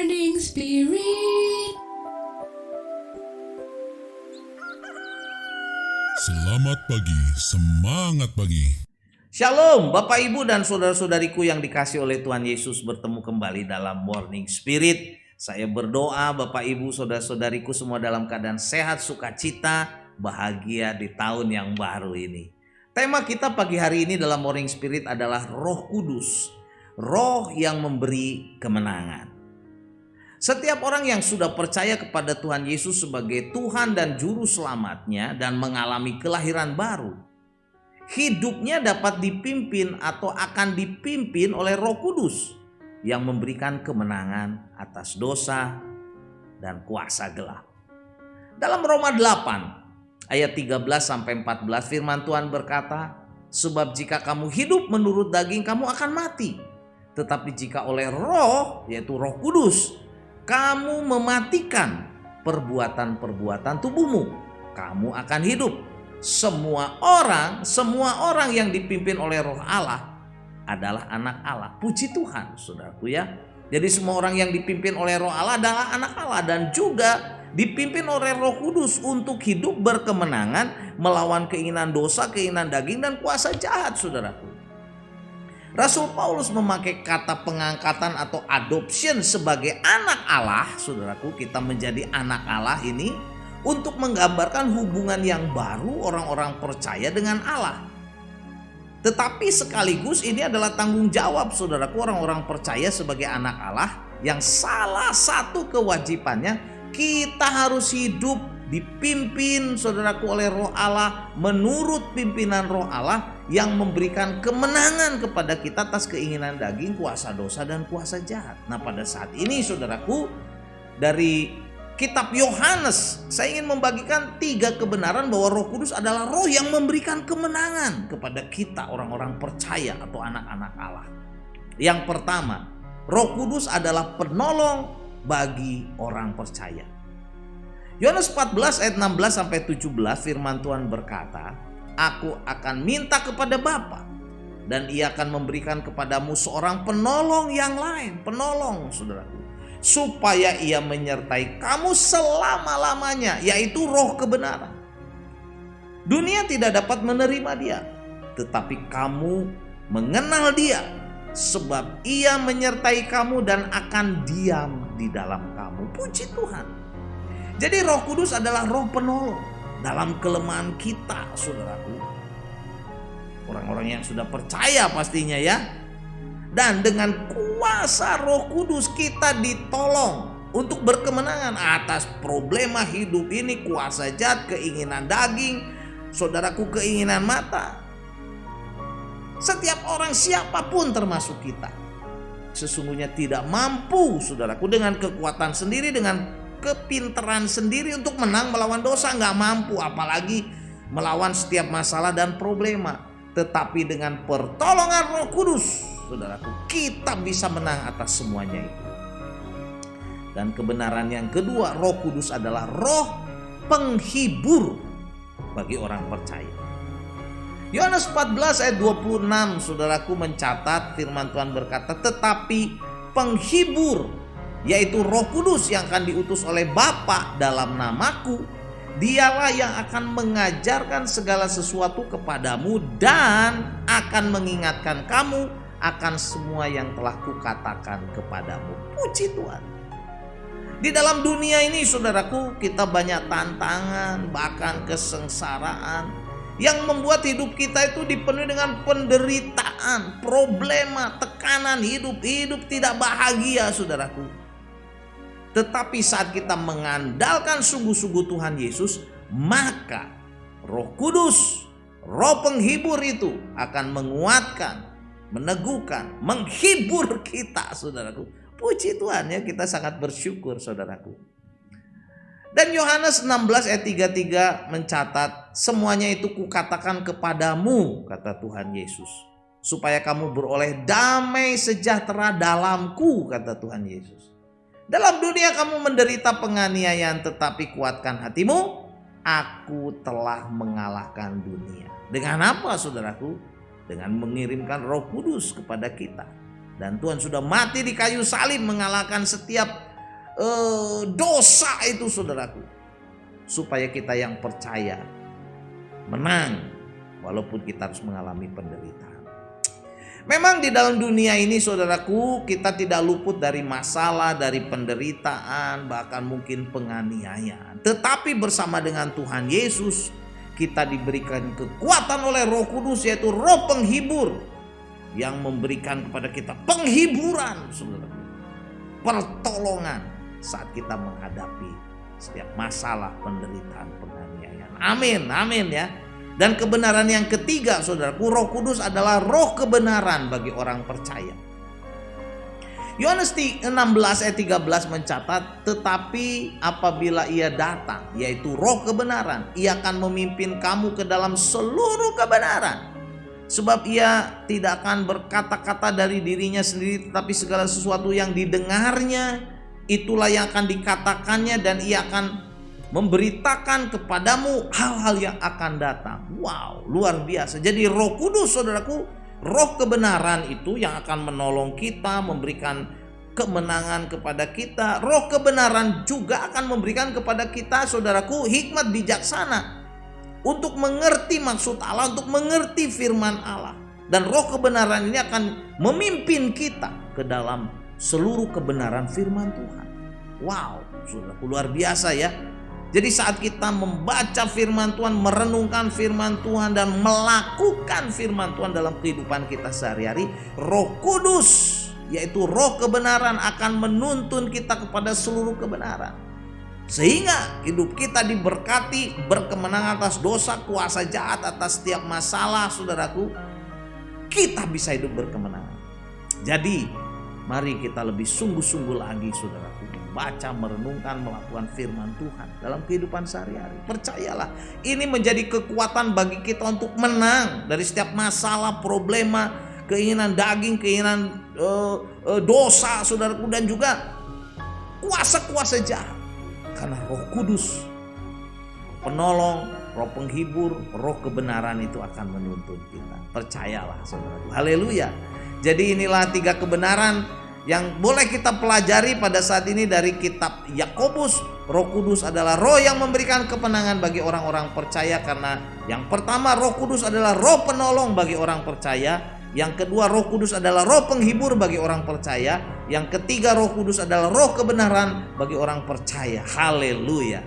Morning Spirit. Selamat pagi, semangat pagi. Shalom Bapak Ibu dan saudara-saudariku yang dikasih oleh Tuhan Yesus, bertemu kembali dalam Morning Spirit. Saya berdoa Bapak Ibu saudara-saudariku semua dalam keadaan sehat, sukacita, bahagia di tahun yang baru ini. Tema kita pagi hari ini dalam Morning Spirit adalah Roh Kudus, Roh yang memberi kemenangan. Setiap orang yang sudah percaya kepada Tuhan Yesus sebagai Tuhan dan Juru Selamatnya dan mengalami kelahiran baru, hidupnya dapat dipimpin atau akan dipimpin oleh Roh Kudus yang memberikan kemenangan atas dosa dan kuasa gelap. Dalam Roma 8 ayat 13-14 firman Tuhan berkata, sebab jika kamu hidup menurut daging kamu akan mati. Tetapi jika oleh Roh, yaitu Roh Kudus, kamu mematikan perbuatan-perbuatan tubuhmu, kamu akan hidup. Semua orang yang dipimpin oleh Roh Allah adalah anak Allah. Puji Tuhan, saudaraku ya. Jadi semua orang yang dipimpin oleh Roh Allah adalah anak Allah dan juga dipimpin oleh Roh Kudus untuk hidup berkemenangan melawan keinginan dosa, keinginan daging dan kuasa jahat, saudaraku. Rasul Paulus memakai kata pengangkatan atau adoption sebagai anak Allah, saudaraku, kita menjadi anak Allah ini untuk menggambarkan hubungan yang baru orang-orang percaya dengan Allah. Tetapi sekaligus ini adalah tanggung jawab, saudaraku, orang-orang percaya sebagai anak Allah yang salah satu kewajibannya kita harus hidup dipimpin, saudaraku, oleh Roh Allah menurut pimpinan Roh Allah yang memberikan kemenangan kepada kita atas keinginan daging, kuasa dosa dan kuasa jahat. Nah, pada saat ini saudaraku, dari kitab Yohanes saya ingin membagikan 3 kebenaran bahwa Roh Kudus adalah Roh yang memberikan kemenangan kepada kita orang-orang percaya atau anak-anak Allah. Yang pertama, Roh Kudus adalah penolong bagi orang percaya. Yohanes 14 ayat 16-17 firman Tuhan berkata, aku akan minta kepada Bapa dan ia akan memberikan kepadamu seorang penolong yang lain, penolong, saudaraku, supaya ia menyertai kamu selama-lamanya, yaitu Roh kebenaran. Dunia tidak dapat menerima dia, tetapi kamu mengenal dia, sebab ia menyertai kamu dan akan diam di dalam kamu. Puji Tuhan. Jadi Roh Kudus adalah Roh penolong dalam kelemahan kita, saudaraku. Orang-orang yang sudah percaya pastinya ya. Dan dengan kuasa Roh Kudus kita ditolong untuk berkemenangan atas problema hidup ini, kuasa jahat, keinginan daging, saudaraku, keinginan mata. Setiap orang siapapun termasuk kita sesungguhnya tidak mampu, saudaraku, dengan kekuatan sendiri, dengan kepintaran sendiri untuk menang melawan dosa, nggak mampu, apalagi melawan setiap masalah dan problema. Tetapi dengan pertolongan Roh Kudus, saudaraku, kita bisa menang atas semuanya itu. Dan kebenaran yang kedua, Roh Kudus adalah Roh penghibur bagi orang percaya. Yohanes 14 ayat 26, saudaraku, mencatat firman Tuhan berkata, tetapi penghibur, yaitu Roh Kudus yang akan diutus oleh Bapa dalam namaku, dialah yang akan mengajarkan segala sesuatu kepadamu dan akan mengingatkan kamu akan semua yang telah kukatakan kepadamu. Puji Tuhan. Di dalam dunia ini, saudaraku, kita banyak tantangan, bahkan kesengsaraan yang membuat hidup kita itu dipenuhi dengan penderitaan, problema, tekanan hidup tidak bahagia, saudaraku. Tetapi saat kita mengandalkan sungguh-sungguh Tuhan Yesus, maka Roh Kudus, Roh penghibur itu akan menguatkan, meneguhkan, menghibur kita, saudaraku. Puji Tuhan ya, kita sangat bersyukur, saudaraku. Dan Yohanes 16 ayat 33 mencatat, semuanya itu kukatakan kepadamu, kata Tuhan Yesus, supaya kamu beroleh damai sejahtera dalamku, kata Tuhan Yesus. Dalam dunia kamu menderita penganiayaan, tetapi kuatkan hatimu, aku telah mengalahkan dunia. Dengan apa, saudaraku? Dengan mengirimkan Roh Kudus kepada kita. Dan Tuhan sudah mati di kayu salib mengalahkan setiap dosa itu saudaraku. Supaya kita yang percaya menang walaupun kita harus mengalami penderitaan. Memang di dalam dunia ini saudaraku, kita tidak luput dari masalah, dari penderitaan, bahkan mungkin penganiayaan. Tetapi bersama dengan Tuhan Yesus, kita diberikan kekuatan oleh Roh Kudus, yaitu Roh Penghibur, yang memberikan kepada kita penghiburan, saudaraku, pertolongan saat kita menghadapi setiap masalah, penderitaan, penganiayaan. Amin, amin ya. Dan kebenaran yang ketiga saudaraku, Roh Kudus adalah roh kebenaran bagi orang percaya. Yohanes 16 ayat 13 mencatat, tetapi apabila ia datang, yaitu roh kebenaran, ia akan memimpin kamu ke dalam seluruh kebenaran. Sebab ia tidak akan berkata-kata dari dirinya sendiri, tetapi segala sesuatu yang didengarnya, itulah yang akan dikatakannya, dan ia akan memberitakan kepadamu hal-hal yang akan datang. Wow, luar biasa. Jadi Roh Kudus saudaraku, roh kebenaran itu yang akan menolong kita, memberikan kemenangan kepada kita. Roh kebenaran juga akan memberikan kepada kita saudaraku hikmat bijaksana untuk mengerti maksud Allah, untuk mengerti firman Allah. Dan roh kebenaran ini akan memimpin kita ke dalam seluruh kebenaran firman Tuhan. Wow, saudaraku, luar biasa ya. Jadi saat kita membaca firman Tuhan, merenungkan firman Tuhan, dan melakukan firman Tuhan dalam kehidupan kita sehari-hari, Roh Kudus, yaitu roh kebenaran, akan menuntun kita kepada seluruh kebenaran. Sehingga hidup kita diberkati, berkemenangan atas dosa, kuasa jahat, atas setiap masalah saudaraku. Kita bisa hidup berkemenangan. Jadi mari kita lebih sungguh-sungguh lagi saudaraku, baca, merenungkan, melakukan firman Tuhan dalam kehidupan sehari-hari. Percayalah, ini menjadi kekuatan bagi kita untuk menang dari setiap masalah, problema, keinginan daging, keinginan dosa saudaraku, dan juga kuasa-kuasa jahat. Karena Roh Kudus, penolong, roh penghibur, roh kebenaran itu akan menuntun kita. Percayalah saudaraku. Haleluya. Jadi inilah 3 kebenaran yang boleh kita pelajari pada saat ini dari kitab Yakobus. Roh Kudus adalah roh yang memberikan kemenangan bagi orang-orang percaya, karena yang pertama, Roh Kudus adalah roh penolong bagi orang percaya. Yang kedua, Roh Kudus adalah roh penghibur bagi orang percaya. Yang ketiga, Roh Kudus adalah roh kebenaran bagi orang percaya. Haleluya.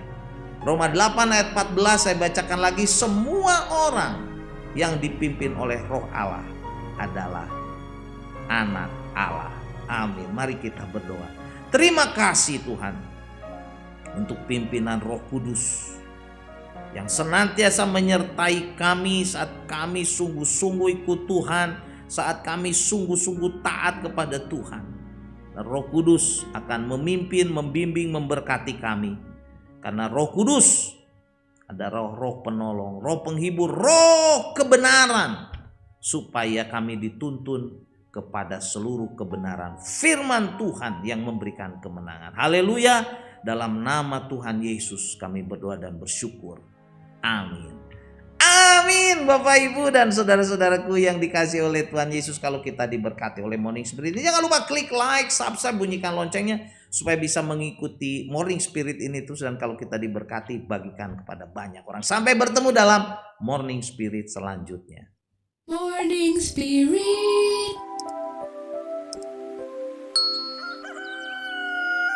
Roma 8 ayat 14 saya bacakan lagi. Semua orang yang dipimpin oleh Roh Allah adalah anak Allah. Amin. Mari kita berdoa. Terima kasih Tuhan untuk pimpinan Roh Kudus yang senantiasa menyertai kami saat kami sungguh-sungguh ikut Tuhan, saat kami sungguh-sungguh taat kepada Tuhan. Dan Roh Kudus akan memimpin, membimbing, memberkati kami. Karena Roh Kudus adalah roh penolong, roh penghibur, roh kebenaran, supaya kami dituntun kepada seluruh kebenaran firman Tuhan yang memberikan kemenangan. Haleluya. Dalam nama Tuhan Yesus kami berdoa dan bersyukur. Amin. Amin. Bapak, Ibu, dan saudara-saudaraku yang dikasihi oleh Tuhan Yesus, kalau kita diberkati oleh Morning Spirit ini, jangan lupa klik like, subscribe, bunyikan loncengnya supaya bisa mengikuti Morning Spirit ini terus. Dan kalau kita diberkati, bagikan kepada banyak orang. Sampai bertemu dalam Morning Spirit selanjutnya. Morning Spirit.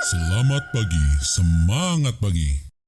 Selamat pagi, semangat pagi.